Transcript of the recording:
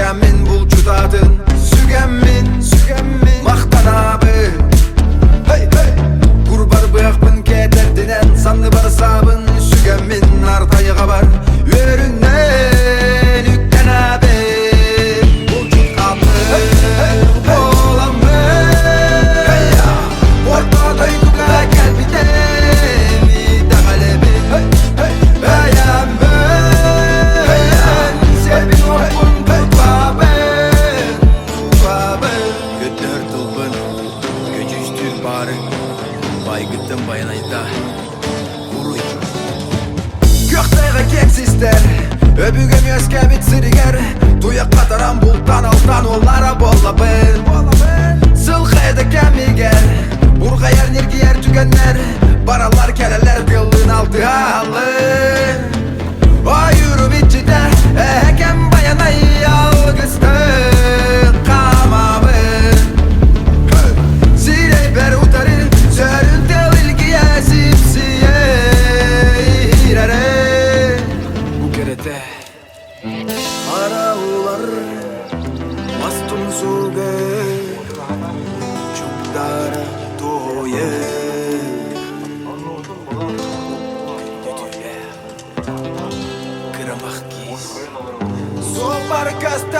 sügenmin bul çutadın. Sügenmin maqtanabı. Hey hey Kurbar bıyakpın kederdinen sanlı bar sabın. Sügenmin artayıga bar Yöründen ükken abi. Bul çutadın Olam ben Ortada yuka kalbiden İda kalebin Ayam ben Sevin orkun tutmaben Götür tulbun Göcüştür bari Baygıttın bayanayda Uruy Göktayga keksizler Öbügem yöske bitsiriger Tuyak kataran bultan altan Ollara bolla ben Sılkayda kemiger Burga yer nirgi yer tükenler Baralar kereler kıldın altı halı Ayırım içide Hekem bayanay algıstı Kamabın Zirey ber utarı Sörün tel ilgiye sipsiye İrere Bu kerete Araular Mastun suge Çukdara toye Kıramak giz Sopar kasta